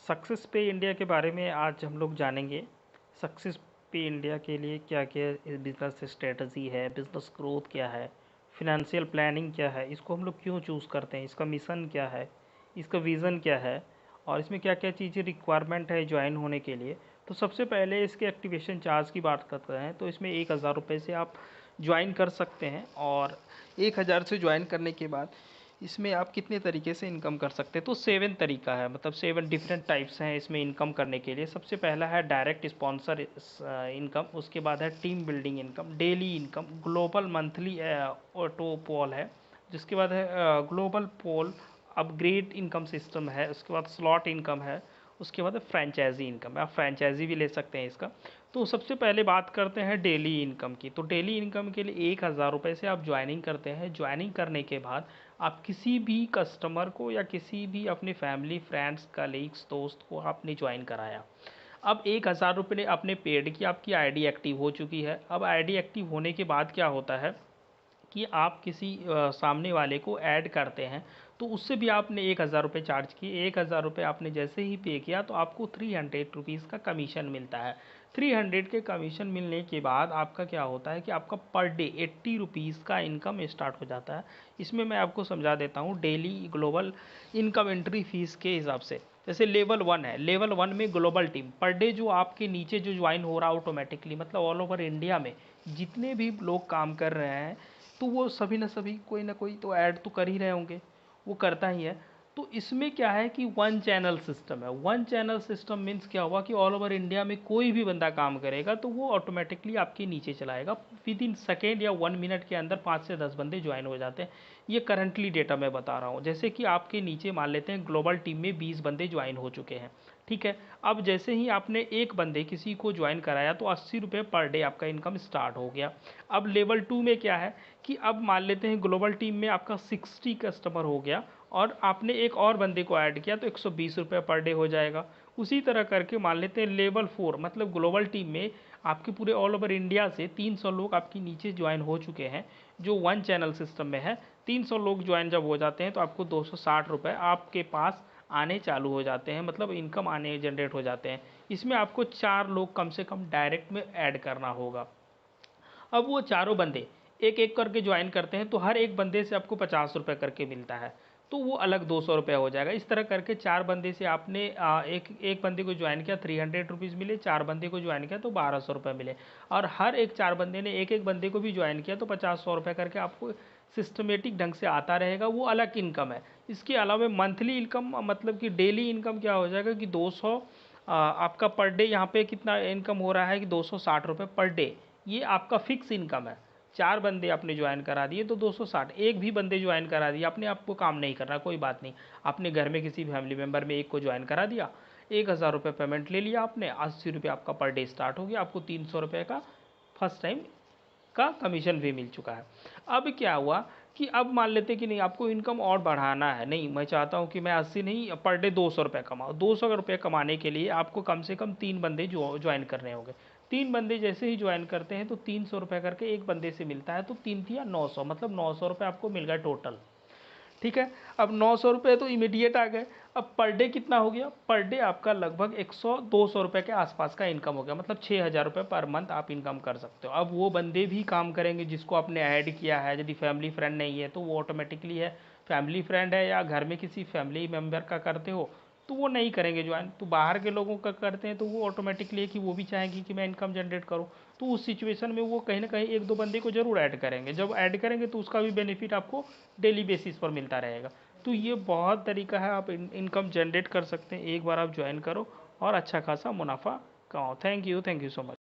Success पे India के बारे में आज हम लोग जानेंगे। सक्सेस पे इंडिया के लिए क्या क्या बिजनेस स्ट्रेटजी है, बिजनेस ग्रोथ क्या है, फिनेंशियल प्लानिंग क्या है, इसको हम लोग क्यों चूज़ करते हैं, इसका मिशन क्या है, इसका विज़न क्या है और इसमें क्या क्या चीज़ें रिक्वायरमेंट है ज्वाइन होने के लिए। तो सबसे पहले इसके एक्टिवेशन चार्ज की बात करते हैं तो इसमें 1000 रुपये से आप ज्वाइन कर सकते हैं और 1000 से ज्वाइन करने के बाद इसमें आप कितने तरीके से इनकम कर सकते हैं। तो 7 तरीका है, मतलब 7 डिफरेंट टाइप्स हैं इसमें इनकम करने के लिए। सबसे पहला है डायरेक्ट स्पॉन्सर इनकम, उसके बाद है team building income, daily income, global monthly auto pool है, जिसके बाद है global pool upgrade income system है, उसके बाद स्लॉट इनकम है, उसके बाद फ्रेंचाइजी इनकम है, आप फ्रेंचाइजी भी ले सकते हैं इसका। तो सबसे पहले बात करते हैं डेली इनकम की। तो डेली इनकम के लिए 1000 रुपये से आप ज्वाइनिंग करते हैं। ज्वाइनिंग करने के बाद आप किसी भी कस्टमर को या किसी भी अपने फैमिली फ्रेंड्स कलीग्स दोस्त को आपने ज्वाइन कराया। अब 1000 रुपये आपने पेड किया, आपकी आईडी एक्टिव हो चुकी है। अब आईडी एक्टिव होने के बाद क्या होता है कि आप किसी सामने वाले को ऐड करते हैं तो उससे भी आपने 1000 रुपये चार्ज किए। 1000 रुपये आपने जैसे ही पे किया तो आपको 300 रुपीज़ का कमीशन मिलता है। 300 के कमीशन मिलने के बाद आपका क्या होता है कि आपका पर डे 80 रुपीज़ का इनकम स्टार्ट हो जाता है। इसमें मैं आपको समझा देता हूँ daily global income entry fees के हिसाब से। जैसे लेवल 1 है, लेवल 1 में ग्लोबल टीम पर डे जो आपके नीचे जो ज्वाइन हो रहा है ऑटोमेटिकली, मतलब ऑल ओवर इंडिया में जितने भी लोग काम कर रहे हैं तो वो सभी ना सभी कोई ना कोई तो ऐड तो कर ही रहे होंगे, वो करता ही है। तो इसमें क्या है कि वन चैनल सिस्टम है। वन चैनल सिस्टम मीन्स क्या हुआ कि ऑल ओवर इंडिया में कोई भी बंदा काम करेगा तो वो ऑटोमेटिकली आपके नीचे चलाएगा। विद इन सेकेंड या 1 मिनट के अंदर 5 से 10 बंदे ज्वाइन हो जाते हैं। ये करंटली डेटा मैं बता रहा हूँ। जैसे कि आपके नीचे मान लेते हैं ग्लोबल टीम में 20 बंदे ज्वाइन हो चुके हैं, ठीक है। अब जैसे ही आपने एक बंदे किसी को ज्वाइन कराया तो 80 रुपये पर डे आपका इनकम स्टार्ट हो गया। अब लेवल 2 में क्या है कि अब मान लेते हैं ग्लोबल टीम में आपका 60 कस्टमर हो गया और आपने एक और बंदे को ऐड किया तो 120 रुपये पर डे हो जाएगा। उसी तरह करके मान लेते हैं लेवल 4, मतलब ग्लोबल टीम में आपके पूरे ऑल ओवर इंडिया से 300 लोग आपके नीचे ज्वाइन हो चुके हैं जो वन चैनल सिस्टम में है। 300 लोग ज्वाइन जब हो जाते हैं तो आपको 260 रुपये आपके पास आने चालू हो जाते हैं, मतलब इनकम आने जनरेट हो जाते हैं। इसमें आपको 4 लोग कम से कम डायरेक्ट में ऐड करना होगा। अब वो चारों बंदे एक एक करके ज्वाइन करते हैं तो हर एक बंदे से आपको 50 रुपये करके मिलता है, तो वो अलग 200 रुपये हो जाएगा। इस तरह करके 4 बंदे से आपने एक एक बंदे को ज्वाइन किया 300 रुपीज़ मिले, 4 बंदे को ज्वाइन किया तो 1200 रुपये मिले। और हर एक 4 बंदे ने एक एक बंदे को भी ज्वाइन किया तो 50-100 रुपये करके आपको सिस्टमेटिक ढंग से आता रहेगा, वो अलग इनकम है। इसके अलावा मंथली इनकम, मतलब कि डेली इनकम क्या हो जाएगा कि 200 आपका पर डे यहाँ पे कितना इनकम हो रहा है कि 260 रुपये पर डे, ये आपका फिक्स इनकम है। 4 बंदे आपने ज्वाइन करा दिए तो 260, एक भी बंदे ज्वाइन करा दिए अपने, आपको काम नहीं करना, कोई बात नहीं। अपने घर में किसी फैमिली मेम्बर में एक को ज्वाइन करा दिया, 1000 रुपये पेमेंट ले लिया आपने, 80 रुपये आपका पर डे स्टार्ट हो गया, आपको 300 रुपये का फर्स्ट टाइम का कमीशन भी मिल चुका है। अब क्या हुआ कि अब मान लेते कि नहीं आपको इनकम और बढ़ाना है, नहीं मैं चाहता हूँ कि मैं 80 नहीं पर डे 200 रुपये कमाऊँ। 200 रुपये कमाने के लिए आपको कम से कम 3 बंदे ज्वाइन करने होंगे। 3 बंदे जैसे ही ज्वाइन करते हैं तो 300 रुपये करके एक बंदे से मिलता है, तो 3 × 900 मतलब 900 रुपये आपको मिल गए टोटल, ठीक है। अब 900 रुपये तो इमीडिएट आ गए। अब पर डे कितना हो गया, पर डे आपका लगभग 100-200 रुपये के आसपास का इनकम हो गया, मतलब 6000 रुपये पर मंथ आप इनकम कर सकते हो। अब वो बंदे भी काम करेंगे जिसको आपने ऐड किया है। यदि फैमिली फ्रेंड नहीं है तो वो ऑटोमेटिकली है, फैमिली फ्रेंड है या घर में किसी फैमिली मेम्बर का करते हो तो वो नहीं करेंगे ज्वाइन। तो बाहर के लोगों का करते हैं तो वो ऑटोमेटिकली है कि वो भी चाहेंगे कि मैं इनकम जनरेट करूँ, तो उस सिचुएशन में वो कहीं ना कहीं 1-2 बंदे को ज़रूर ऐड करेंगे। जब ऐड करेंगे तो उसका भी बेनिफिट आपको डेली बेसिस पर मिलता रहेगा। तो ये बहुत तरीका है, आप इनकम जनरेट कर सकते हैं। एक बार आप ज्वाइन करो और अच्छा खासा मुनाफा कमाओ। Thank you so much.